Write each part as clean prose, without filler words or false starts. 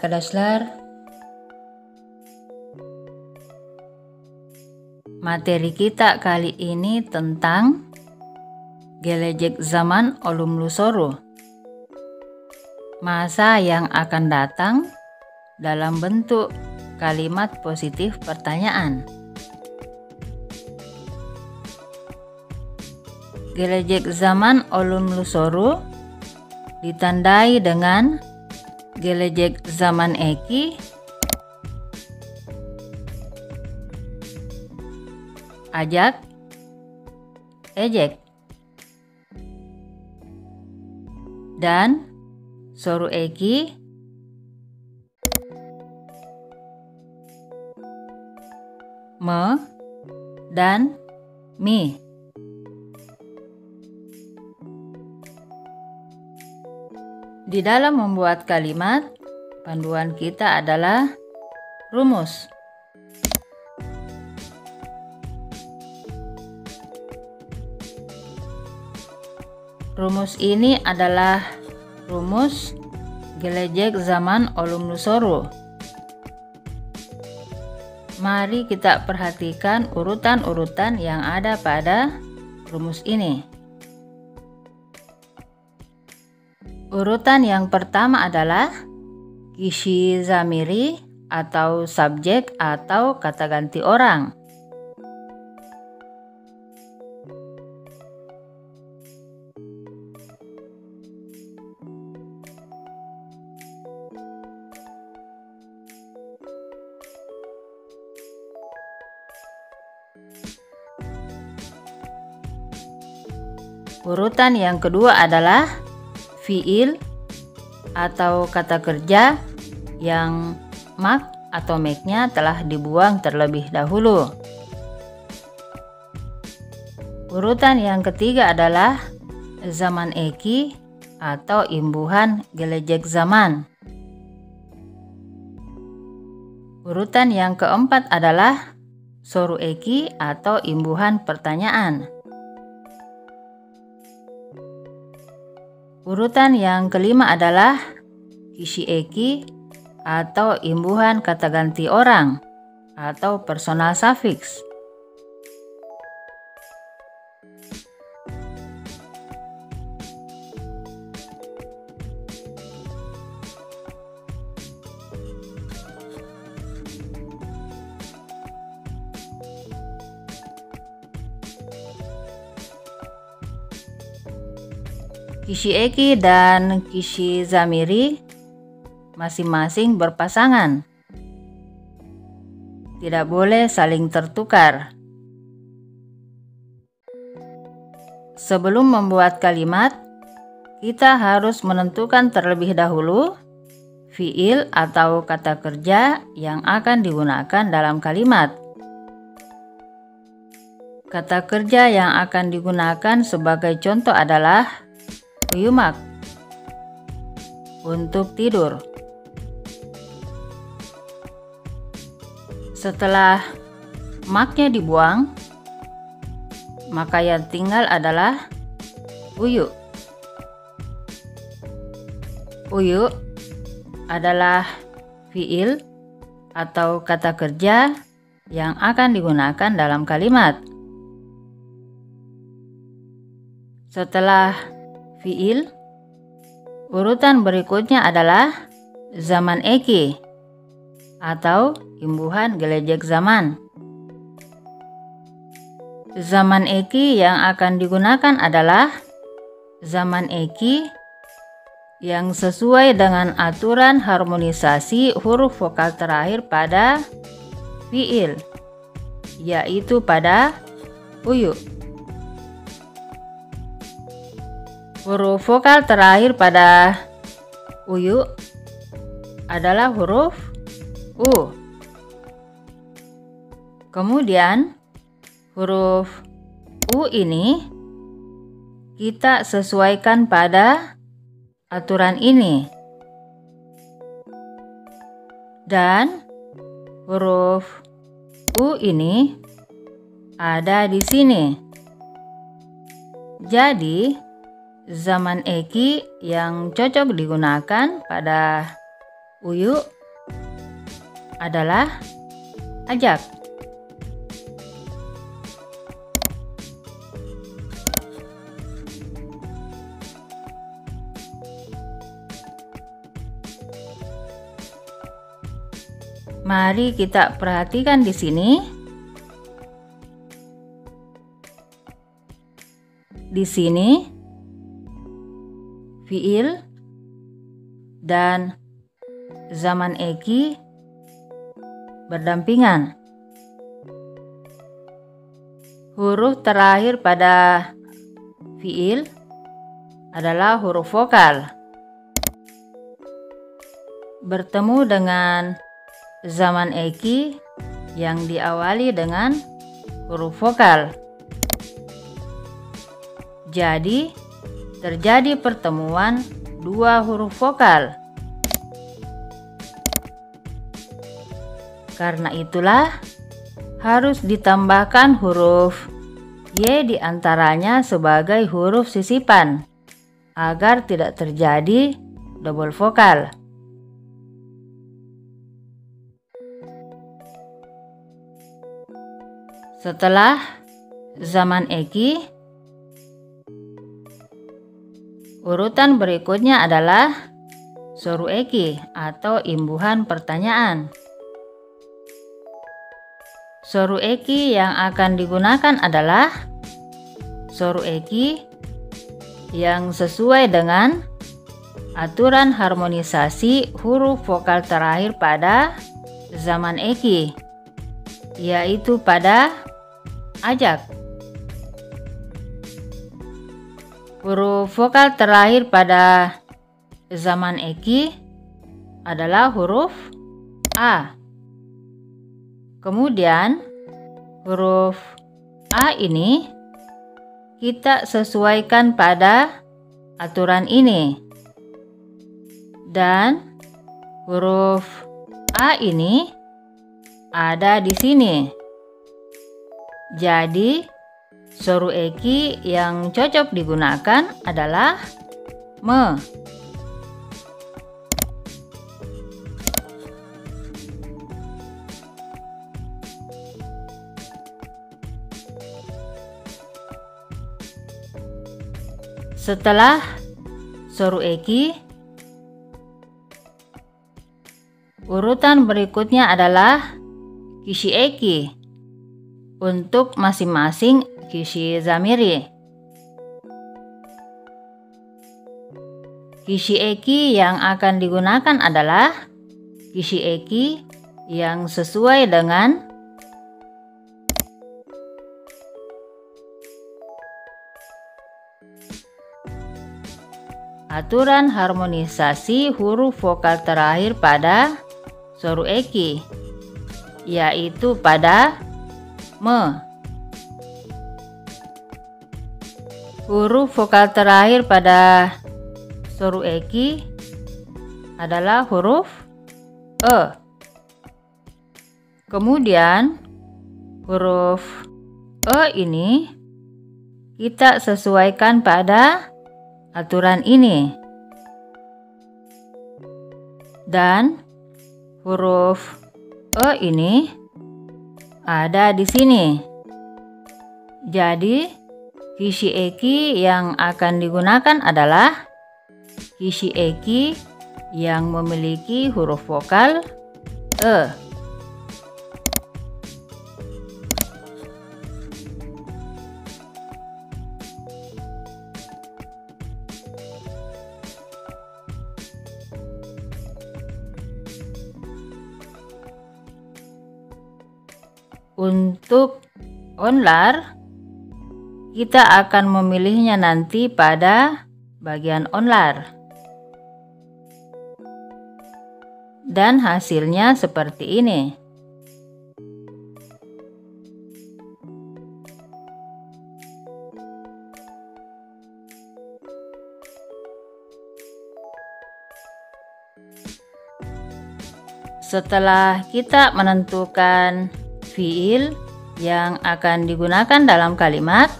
Kakak Daslar. Materi kita kali ini tentang gelejek zaman olum lusoro, masa yang akan datang dalam bentuk kalimat positif pertanyaan. Gelejek zaman olum lusoro ditandai dengan gelejek zaman eki, ajak, ejek, dan soru eki, me, dan mi. Di dalam membuat kalimat, panduan kita adalah rumus. Rumus ini adalah rumus gelejek zaman olum lusoro. Mari kita perhatikan urutan-urutan yang ada pada rumus ini. Urutan yang pertama adalah kishi zamiri atau subjek atau kata ganti orang. Urutan yang kedua adalah fiil atau kata kerja yang mak atau make-nya telah dibuang terlebih dahulu. Urutan yang ketiga adalah zaman eki atau imbuhan gelejek zaman. Urutan yang keempat adalah soru eki atau imbuhan pertanyaan. Urutan yang kelima adalah kishi eki atau imbuhan kata ganti orang atau personal suffix. Kishi eki dan kishi zamiri masing-masing berpasangan. Tidak boleh saling tertukar. Sebelum membuat kalimat, kita harus menentukan terlebih dahulu fiil atau kata kerja yang akan digunakan dalam kalimat. Kata kerja yang akan digunakan sebagai contoh adalah uyumak, untuk tidur. Setelah maknya dibuang, maka yang tinggal adalah uyu. Uyu adalah fiil atau kata kerja yang akan digunakan dalam kalimat. Setelah fiil, urutan berikutnya adalah zaman eki atau imbuhan gelejek zaman. Zaman eki yang akan digunakan adalah zaman eki yang sesuai dengan aturan harmonisasi huruf vokal terakhir pada fiil, yaitu pada uyu. Huruf vokal terakhir pada uyu adalah huruf u. Kemudian huruf u ini kita sesuaikan pada aturan ini. Dan huruf u ini ada di sini. Jadi zaman eki yang cocok digunakan pada uyu adalah ajak. Mari kita perhatikan di sini. Di sini fiil dan zaman eki berdampingan. Huruf terakhir pada fiil adalah huruf vokal. Bertemu dengan zaman eki yang diawali dengan huruf vokal. Jadi, terjadi pertemuan dua huruf vokal. Karena itulah, harus ditambahkan huruf Y di antaranya sebagai huruf sisipan, agar tidak terjadi double vokal. Setelah zaman eki, urutan berikutnya adalah soru eki atau imbuhan pertanyaan. Soru eki yang akan digunakan adalah soru eki yang sesuai dengan aturan harmonisasi huruf vokal terakhir pada zaman eki, yaitu pada ajak. Huruf vokal terakhir pada zaman eki adalah huruf A. Kemudian huruf A ini kita sesuaikan pada aturan ini. Dan huruf A ini ada di sini. Jadi, soru eki yang cocok digunakan adalah me. Setelah soru eki, urutan berikutnya adalah kishi eki untuk masing-masing kishi zamiri. Kishi eki yang akan digunakan adalah kishi eki yang sesuai dengan aturan harmonisasi huruf vokal terakhir pada soru eki, yaitu pada me. Huruf vokal terakhir pada soru eki adalah huruf e. Kemudian huruf e ini kita sesuaikan pada aturan ini. Dan huruf e ini ada di sini. Jadi kishi eki yang akan digunakan adalah kishi eki yang memiliki huruf vokal e. Untuk onlar, kita akan memilihnya nanti pada bagian onlar. Dan hasilnya seperti ini. Setelah kita menentukan fiil yang akan digunakan dalam kalimat,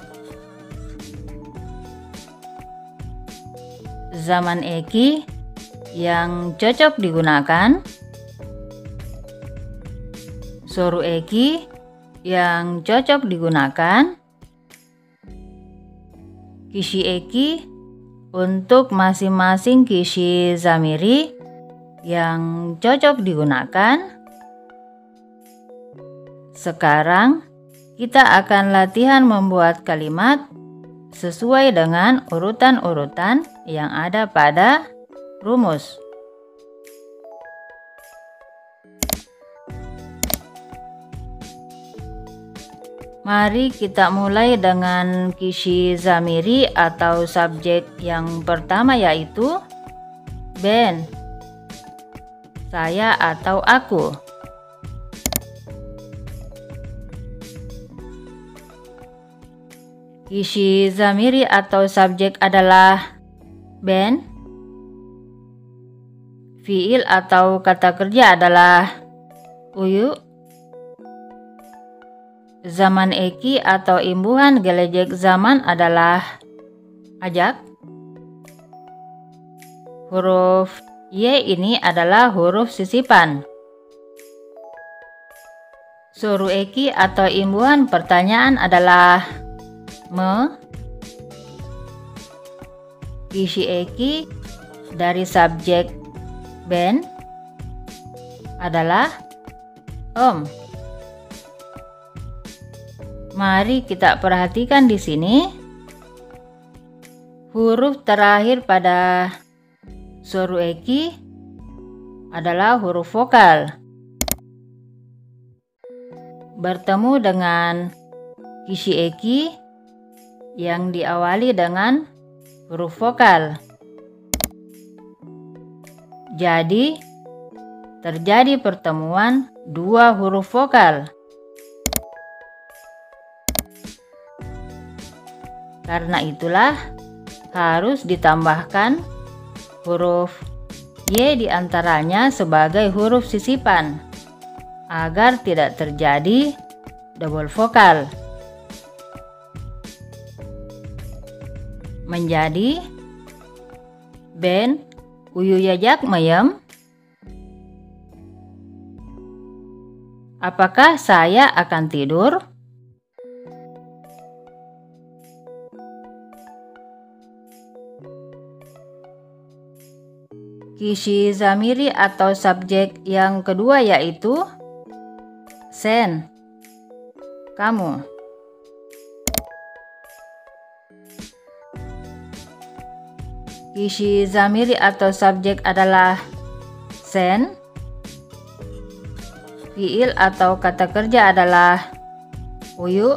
zaman eki yang cocok digunakan, Soru eki yang cocok digunakan. Kishi eki untuk masing-masing kishi zamiri yang cocok digunakan. Sekarang kita akan latihan membuat kalimat sesuai dengan urutan-urutan yang ada pada rumus. Mari kita mulai dengan kishi zamiri atau subjek yang pertama, yaitu ben, saya atau aku. Kishi zamiri atau subjek adalah ben. Fiil atau kata kerja adalah uyu. Zaman eki atau imbuhan gelejek zaman adalah ajak. Huruf Y ini adalah huruf sisipan. Soru eki atau imbuhan pertanyaan adalah me. Kishi eki dari subjek ben adalah om. Mari kita perhatikan di sini. Huruf terakhir pada soru eki adalah huruf vokal. Bertemu dengan kishi eki yang diawali dengan huruf vokal. Jadi, terjadi pertemuan dua huruf vokal. Karena itulah harus ditambahkan huruf Y di antaranya sebagai huruf sisipan agar tidak terjadi double vokal. Menjadi ben uyu yajak mayem. Apakah saya akan tidur? Kishi zamiri atau subjek yang kedua yaitu sen, kamu. Kishi zamiri atau subjek adalah sen. Fiil atau kata kerja adalah uyu.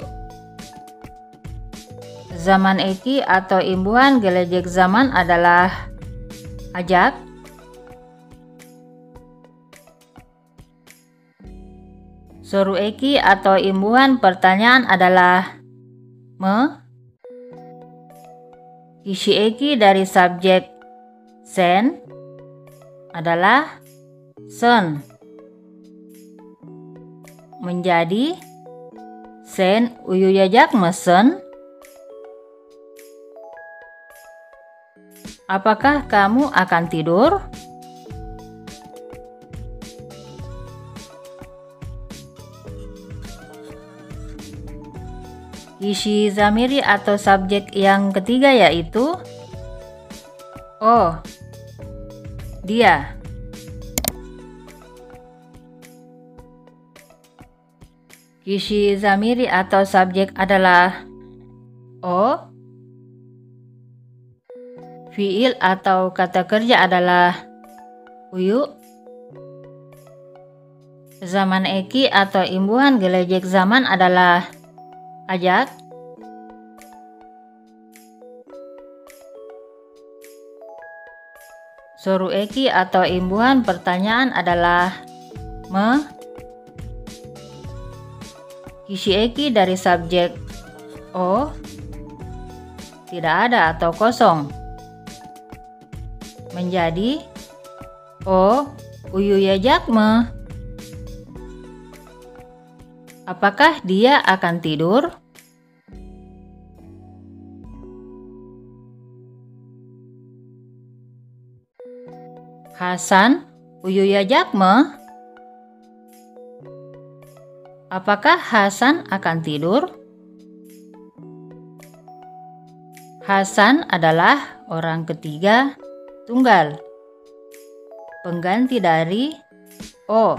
Zaman eki atau imbuhan gelejek zaman adalah ajak. Soru eki atau imbuhan pertanyaan adalah me. Kishi eki dari subjek sen adalah sen. Menjadi sen uyu yajak mesen. Apakah kamu akan tidur? Kishi zamiri atau subjek yang ketiga yaitu oh, dia. Kishi zamiri atau subjek adalah oh. Fiil atau kata kerja adalah uyu. Zaman eki atau imbuhan gelejek zaman adalah ajak. Soru eki atau imbuhan pertanyaan adalah me. Kishi eki dari subjek o tidak ada atau kosong. Menjadi o uyu yajak me. Apakah dia akan tidur? Hasan uyu yajak me. Apakah Hasan akan tidur? Hasan adalah orang ketiga tunggal, pengganti dari O.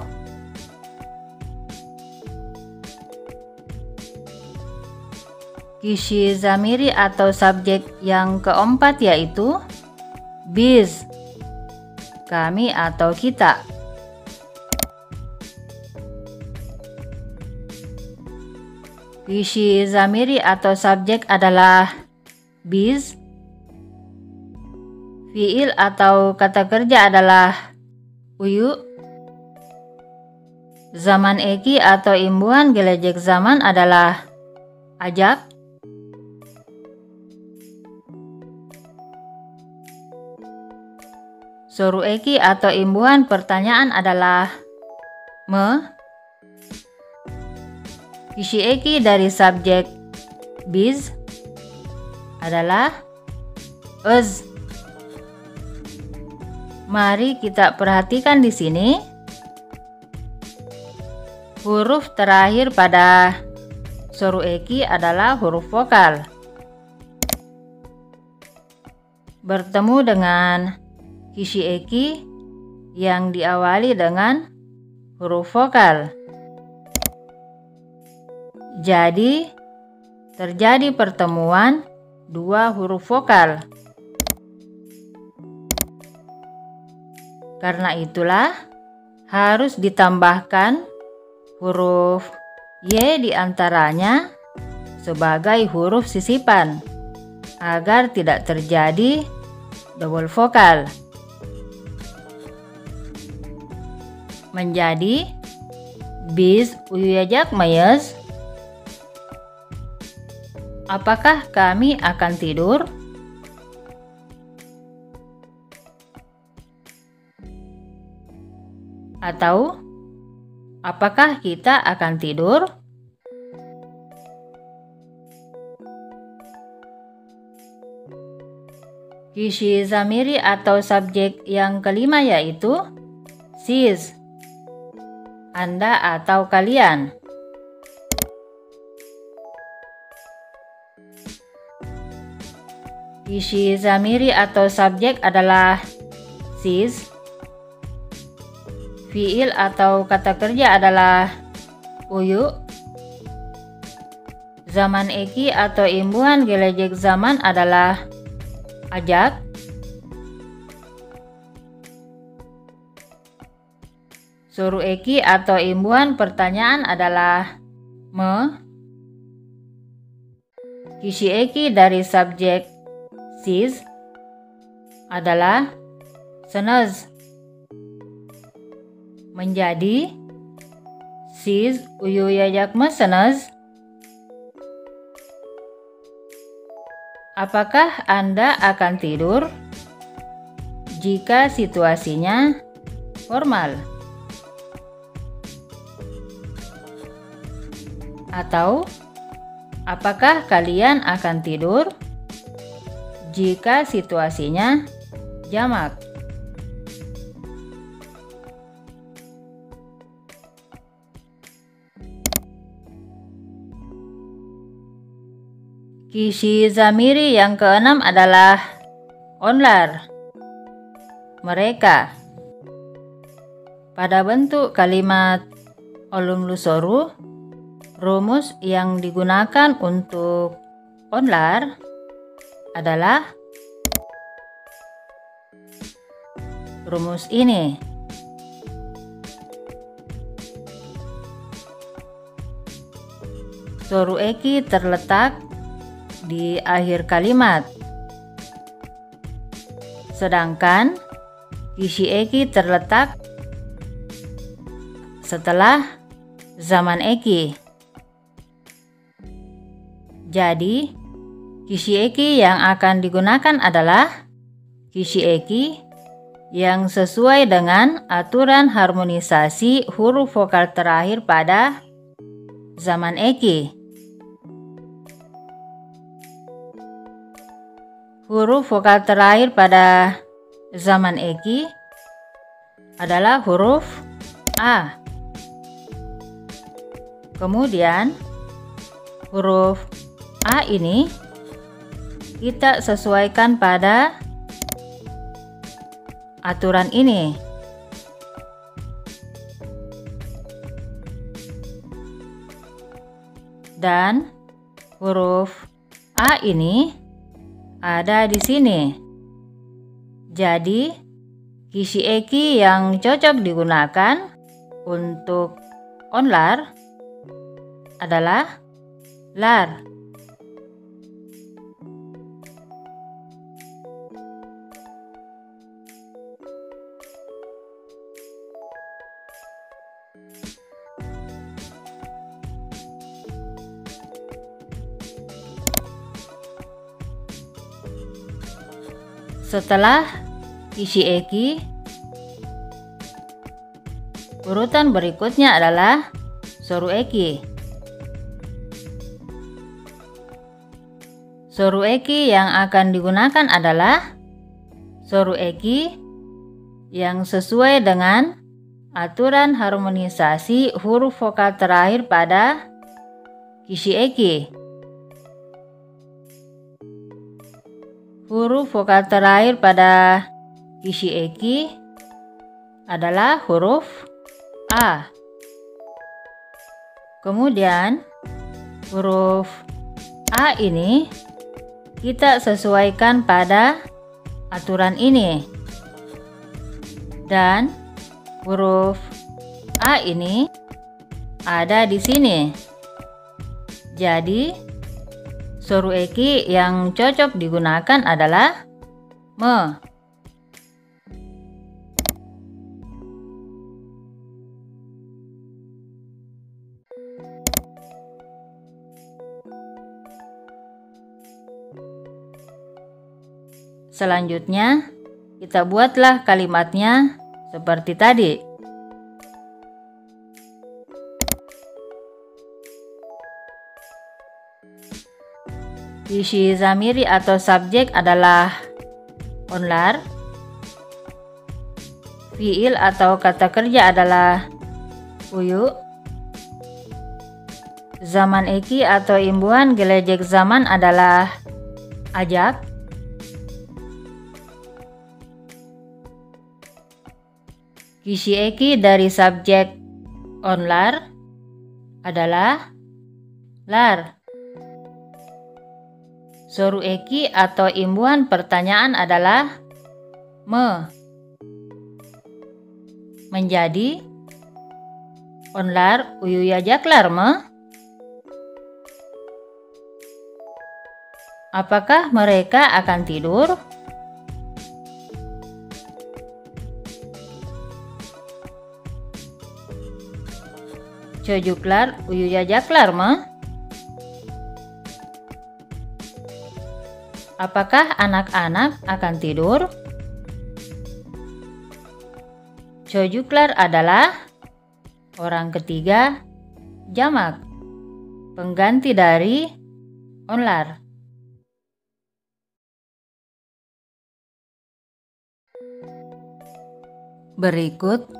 Kisi zamiri atau subjek yang keempat yaitu biz, kami atau kita. Kisi zamiri atau subjek adalah biz. Fiil atau kata kerja adalah uyu. Zaman eki atau imbuhan gelejek zaman adalah ajak. Soru eki atau imbuhan pertanyaan adalah me. Kisi eki dari subjek biz adalah uz. Mari kita perhatikan di sini. Huruf terakhir pada soru eki adalah huruf vokal. Bertemu dengan kisi eki yang diawali dengan huruf vokal. Jadi, terjadi pertemuan dua huruf vokal. Karena itulah harus ditambahkan huruf Y di antaranya sebagai huruf sisipan agar tidak terjadi double vokal. Menjadi biz uyuyajak mayas. Apakah kami akan tidur? Atau apakah kita akan tidur? Kisi zamiri atau subjek yang kelima yaitu siz, Anda atau kalian. Kisi zamiri atau subjek adalah siz. Fiil atau kata kerja adalah uyu. Zaman eki atau imbuhan gelejek zaman adalah ajak. Soru eki atau imbuhan pertanyaan adalah me. Kisi eki dari subjek siz adalah senez. Menjadi siz uyuyajak mesenez. Apakah Anda akan tidur? Jika situasinya formal. Atau apakah kalian akan tidur? Jika situasinya jamak. Kisi zamiri yang keenam adalah onlar, mereka. Pada bentuk kalimat olum lusoru, rumus yang digunakan untuk onlar adalah rumus ini. Soru eki terletak di akhir kalimat, sedangkan kisi eki terletak setelah zaman eki. Jadi, kisi eki yang akan digunakan adalah kisi eki yang sesuai dengan aturan harmonisasi huruf vokal terakhir pada zaman eki. Huruf vokal terakhir pada zaman eki adalah huruf A. Kemudian huruf A ini kita sesuaikan pada aturan ini. Dan huruf A ini ada di sini. Jadi kisi eki yang cocok digunakan untuk onlar adalah lar. Setelah kisi eki, urutan berikutnya adalah soru eki. Soru eki yang akan digunakan adalah soru eki yang sesuai dengan aturan harmonisasi huruf vokal terakhir pada kisi eki. Huruf vokal terakhir pada kisi eki adalah huruf A. Kemudian huruf A ini kita sesuaikan pada aturan ini. Dan huruf A ini ada di sini. Jadi soru eki yang cocok digunakan adalah me. Selanjutnya, kita buatlah kalimatnya seperti tadi. Isi zamiri atau subjek adalah onlar. Fiil atau kata kerja adalah uyu. Zaman eki atau imbuhan gelejek zaman adalah ajak. Kisi eki dari subjek onlar adalah lar. Soru eki atau imbuhan pertanyaan adalah me. Menjadi onlar uyu yajaklar me. Apakah mereka akan tidur? Cojuklar uyu yajaklar me. Apakah anak-anak akan tidur? Cojuklar adalah orang ketiga jamak, pengganti dari onlar. Berikut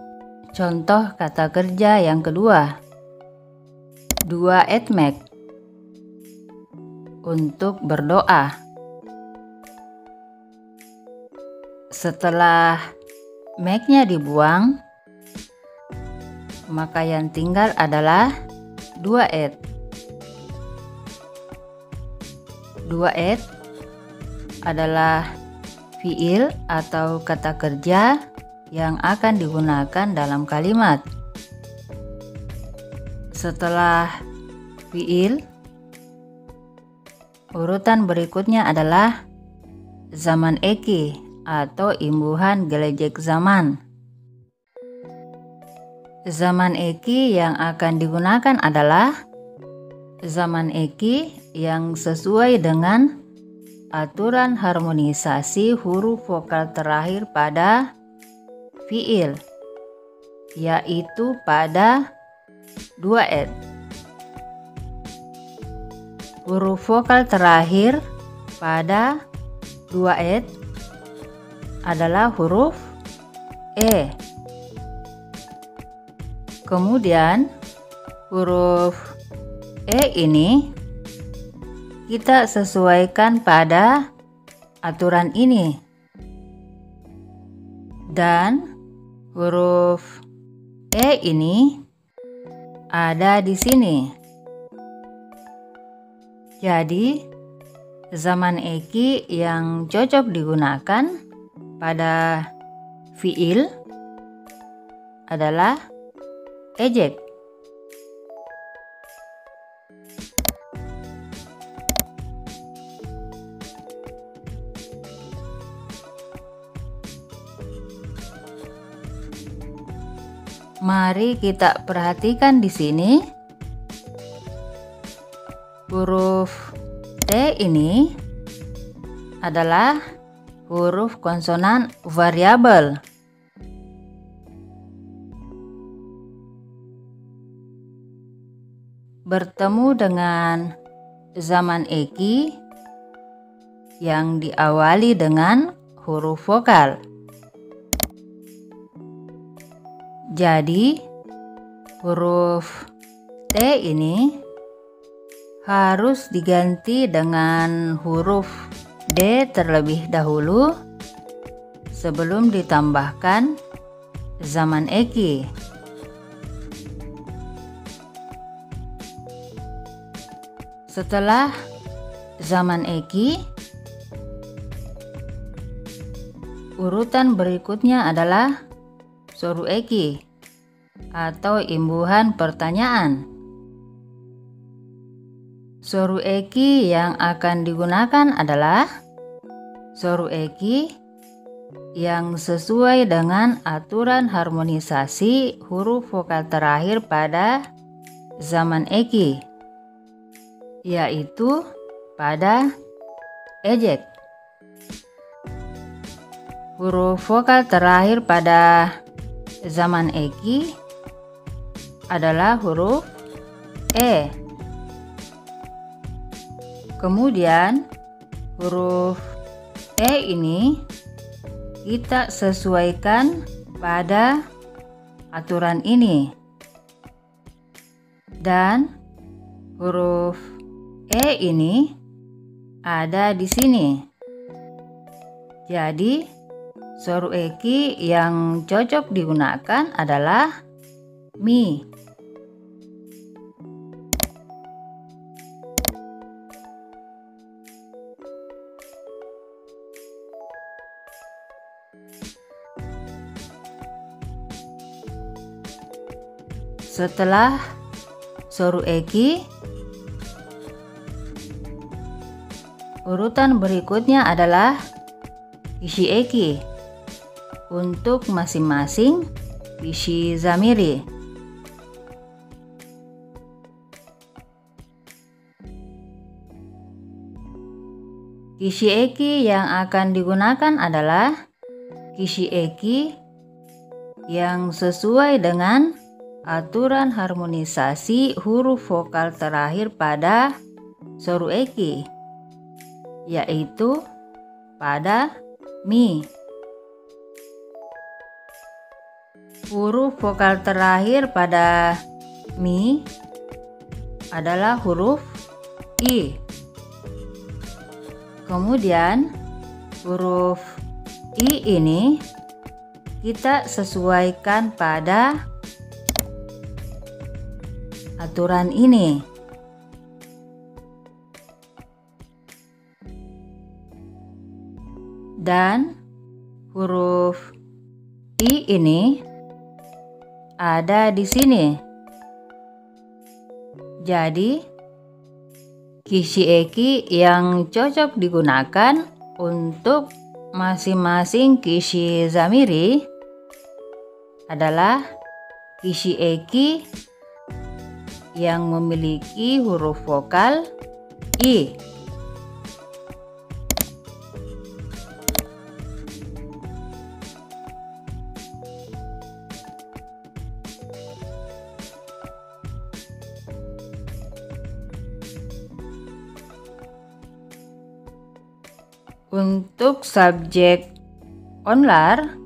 contoh kata kerja yang kedua. Dua etmek untuk berdoa. Setelah make-nya dibuang, maka yang tinggal adalah dua et. Dua et adalah fiil atau kata kerja yang akan digunakan dalam kalimat. Setelah fiil, urutan berikutnya adalah zaman eki atau imbuhan gelejek zaman. Zaman eki yang akan digunakan adalah zaman eki yang sesuai dengan aturan harmonisasi huruf vokal terakhir pada fiil, yaitu pada dua et. Huruf vokal terakhir pada dua et adalah huruf E. Kemudian huruf E ini kita sesuaikan pada aturan ini. Dan huruf E ini ada di sini. Jadi, zaman eki yang cocok digunakan pada fiil adalah ejek. Mari kita perhatikan di sini. Huruf T ini adalah huruf konsonan variabel. Bertemu dengan zaman eki yang diawali dengan huruf vokal. Jadi, huruf T ini harus diganti dengan huruf D terlebih dahulu sebelum ditambahkan zaman eki. Setelah zaman eki, urutan berikutnya adalah soru eki atau imbuhan pertanyaan. Soru eki yang akan digunakan adalah soru eki yang sesuai dengan aturan harmonisasi huruf vokal terakhir pada zaman eki, yaitu pada ejek. Huruf vokal terakhir pada zaman eki adalah huruf E. Kemudian huruf E ini kita sesuaikan pada aturan ini. Dan huruf E ini ada di sini. Jadi, soru eki yang cocok digunakan adalah mi. Setelah soru eki, urutan berikutnya adalah kishi eki untuk masing-masing kishi zamiri. Kishi eki yang akan digunakan adalah kishi eki yang sesuai dengan aturan harmonisasi huruf vokal terakhir pada soru eki, yaitu pada mi. Huruf vokal terakhir pada mi adalah huruf i. Kemudian huruf i ini kita sesuaikan pada aturan ini. Dan huruf I ini ada di sini. Jadi, kishi eki yang cocok digunakan untuk masing-masing kishi zamiri adalah kishi eki yang memiliki huruf vokal I. Untuk subjek onlar,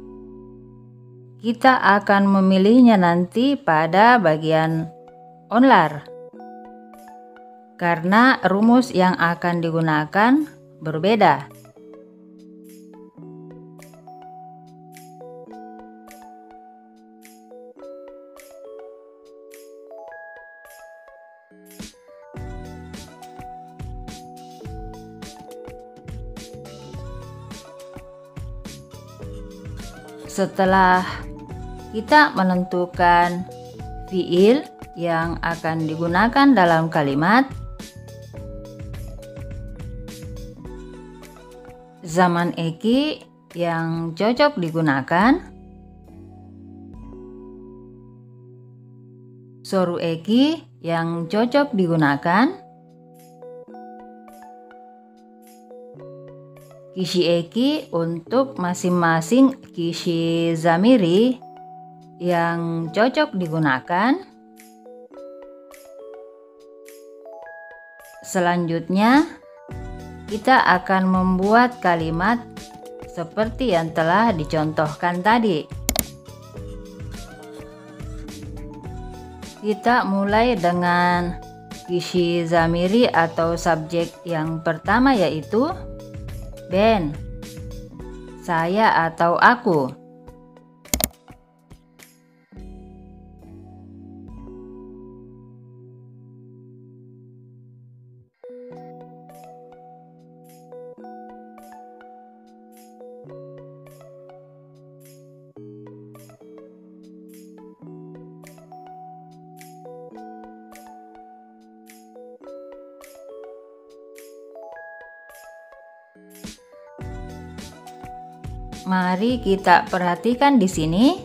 kita akan memilihnya nanti pada bagian onlar. karena rumus yang akan digunakan berbeda. Setelah kita menentukan fiil yang akan digunakan dalam kalimat, zaman eki yang cocok digunakan, soru eki yang cocok digunakan, kishi eki untuk masing-masing kishi zamiri yang cocok digunakan. Selanjutnya, kita akan membuat kalimat seperti yang telah dicontohkan tadi. Kita mulai dengan kishi zamiri atau subjek yang pertama, yaitu Ben, saya atau aku. Mari kita perhatikan di sini.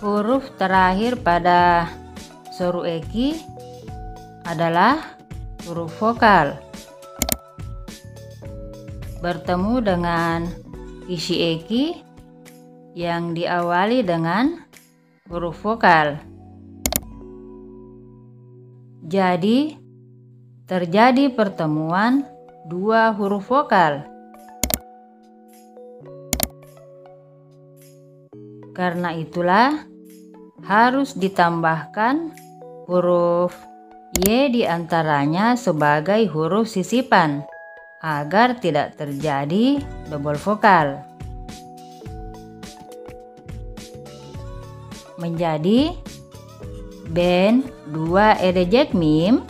Huruf terakhir pada soru eki adalah huruf vokal. Bertemu dengan kishi eki yang diawali dengan huruf vokal. Jadi, terjadi pertemuan dua huruf vokal. Karena itulah harus ditambahkan huruf Y di antaranya sebagai huruf sisipan agar tidak terjadi double vokal. Menjadi Ben 2 edejek mim.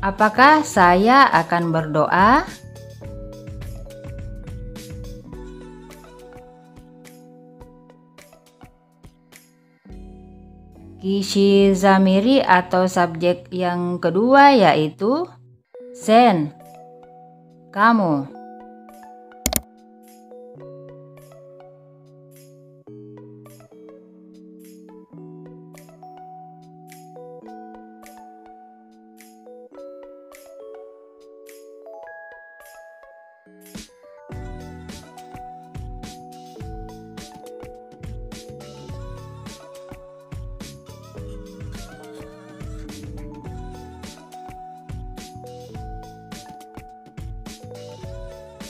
Apakah saya akan berdoa? Kishi zamiri atau subjek yang kedua yaitu sen, kamu.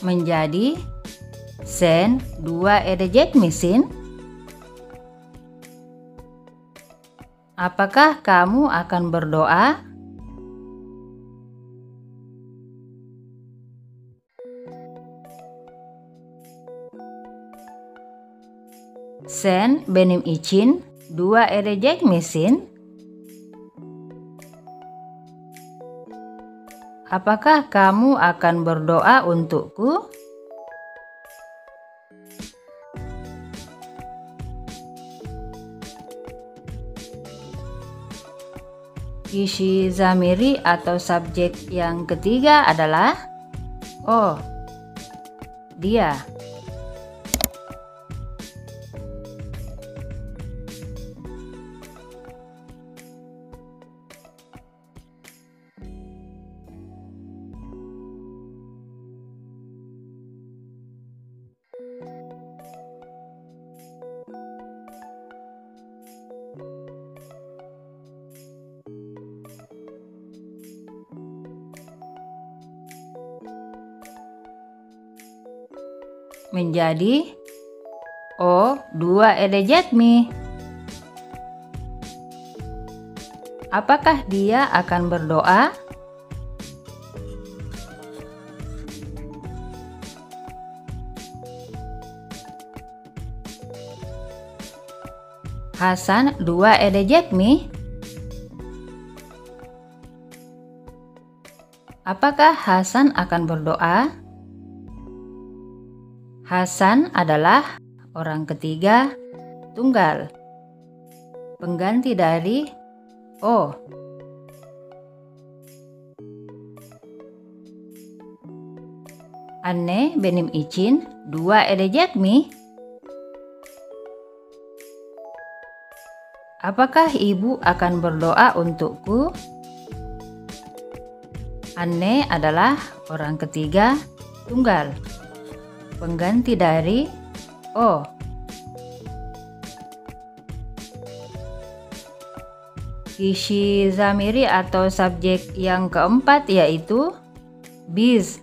Menjadi sen 2 edejek misin. Apakah kamu akan berdoa? Sen benim için 2 edejek misin? Apakah kamu akan berdoa untukku? Kishi zamiri atau subjek yang ketiga adalah oh, dia. Menjadi O 2 edejek mi. Apakah dia akan berdoa? Hasan dua edecek mi? Apakah Hasan akan berdoa? Hasan adalah orang ketiga tunggal, pengganti dari O. Anne benim için dua edecek mi? Apakah ibu akan berdoa untukku? Anne adalah orang ketiga tunggal, pengganti dari O. Kisi zamiri atau subjek yang keempat yaitu biz,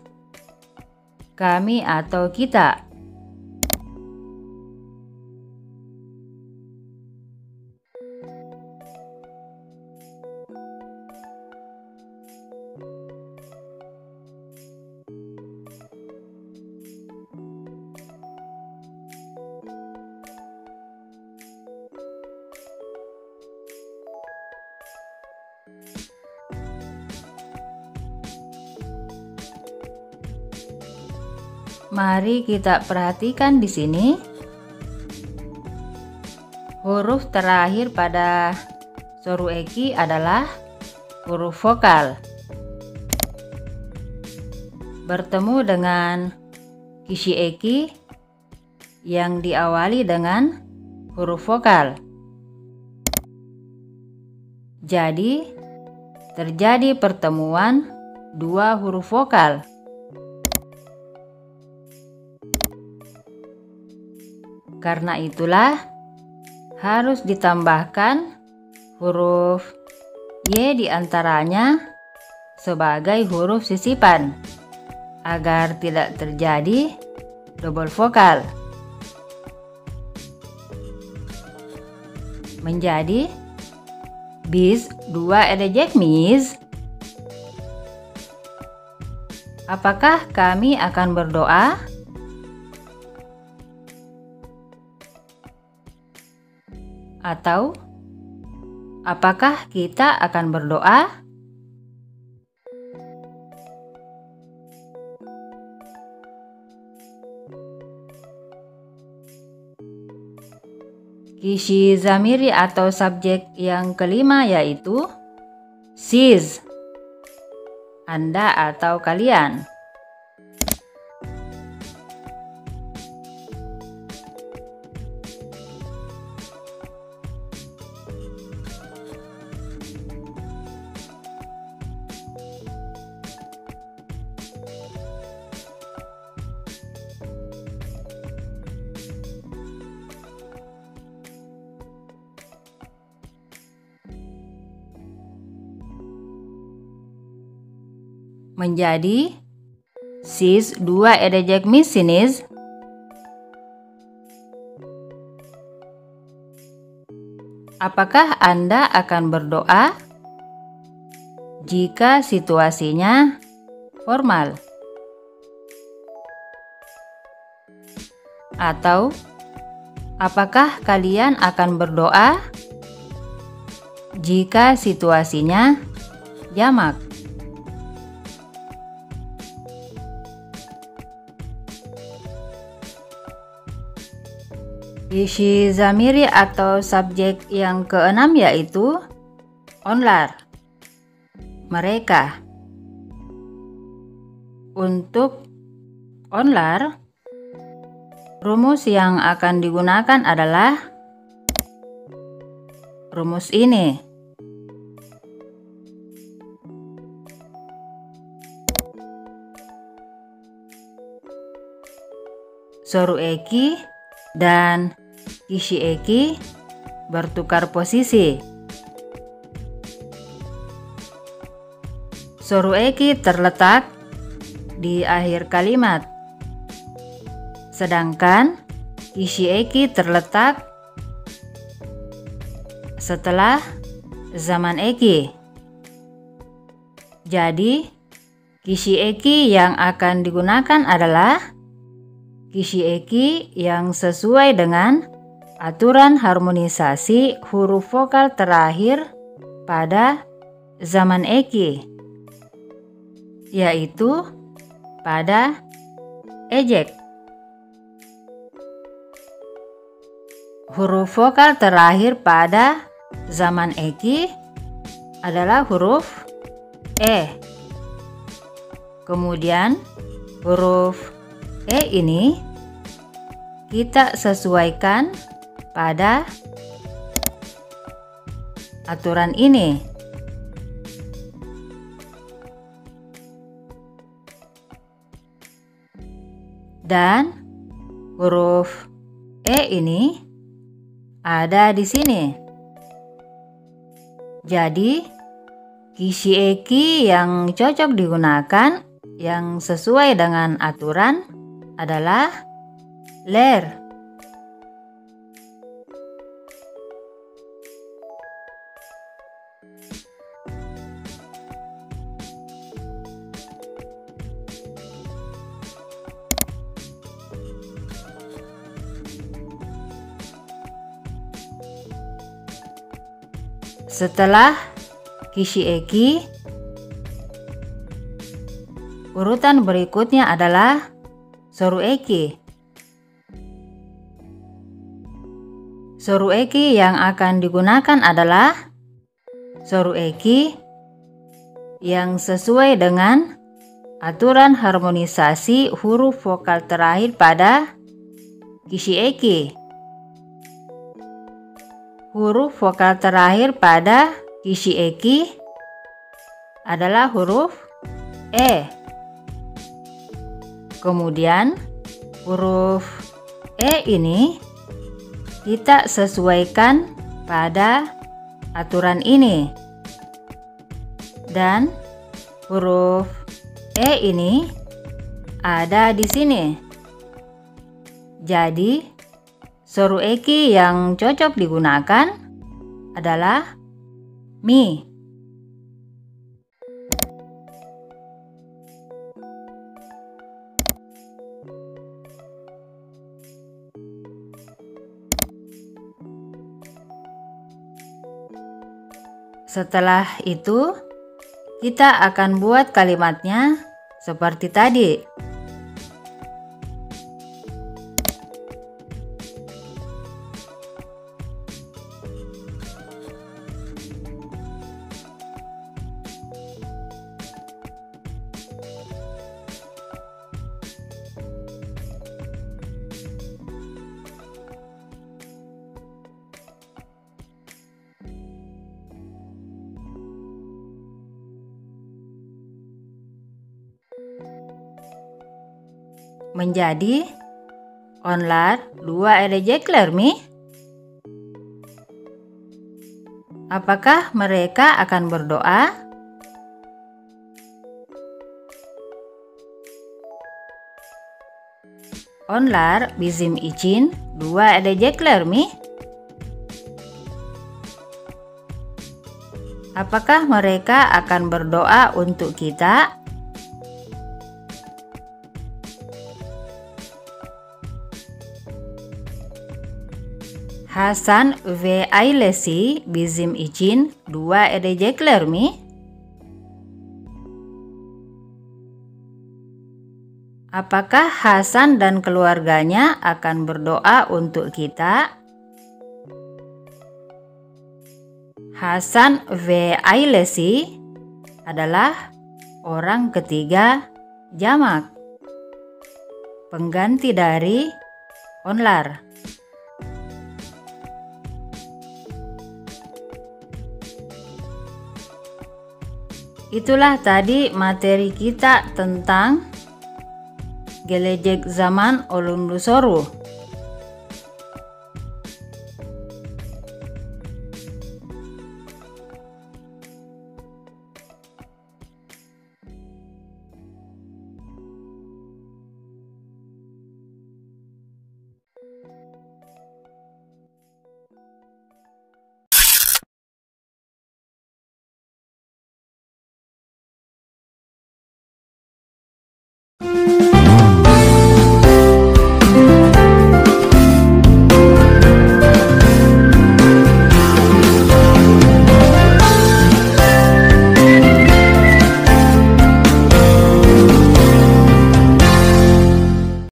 kami atau kita. Mari kita perhatikan di sini. Huruf terakhir pada soru eki adalah huruf vokal. Bertemu dengan kisi eki yang diawali dengan huruf vokal. Jadi, terjadi pertemuan dua huruf vokal. Karena itulah harus ditambahkan huruf Y di antaranya sebagai huruf sisipan agar tidak terjadi double vokal. Menjadi biz dua edecek miyiz. Apakah kami akan berdoa? Atau apakah kita akan berdoa? Kisi zamiri atau subjek yang kelima yaitu siz, Anda atau kalian. Menjadi siz dua edecek misiniz. Apakah Anda akan berdoa jika situasinya formal? Atau apakah kalian akan berdoa jika situasinya jamak? Kisi zamiri atau subjek yang keenam yaitu onlar, mereka. Untuk onlar, rumus yang akan digunakan adalah rumus ini. Soru eki dan kisi eki bertukar posisi. Soru eki terletak di akhir kalimat, sedangkan kisi eki terletak setelah zaman Eki. Jadi, kisi Eki yang akan digunakan adalah kisi Eki yang sesuai dengan aturan harmonisasi huruf vokal terakhir pada zaman Eki, yaitu pada ejek. Huruf vokal terakhir pada zaman Eki adalah huruf E. Kemudian huruf E ini kita sesuaikan pada aturan ini. Dan huruf E ini ada di sini. Jadi, kisi Eki yang cocok digunakan yang sesuai dengan aturan adalah ler. Setelah kisi Eki, urutan berikutnya adalah soru Eki. Soru Eki yang akan digunakan adalah soru Eki yang sesuai dengan aturan harmonisasi huruf vokal terakhir pada kisi Eki. Huruf vokal terakhir pada kisi Eki adalah huruf E. Kemudian huruf E ini kita sesuaikan pada aturan ini. Dan huruf E ini ada di sini. Jadi soru Eki yang cocok digunakan adalah mi. Setelah itu, kita akan buat kalimatnya seperti tadi. Menjadi onlar dua edejekler mi? Apakah mereka akan berdoa? Onlar bizim için dua edecekler mi? Apakah mereka akan berdoa untuk kita? Hasan ve ailesi bizim için dua edecekler mi? Apakah Hasan dan keluarganya akan berdoa untuk kita? Hasan ve ailesi adalah orang ketiga jamak, pengganti dari onlar. Itulah tadi materi kita tentang gelecek zaman Olundu Soru.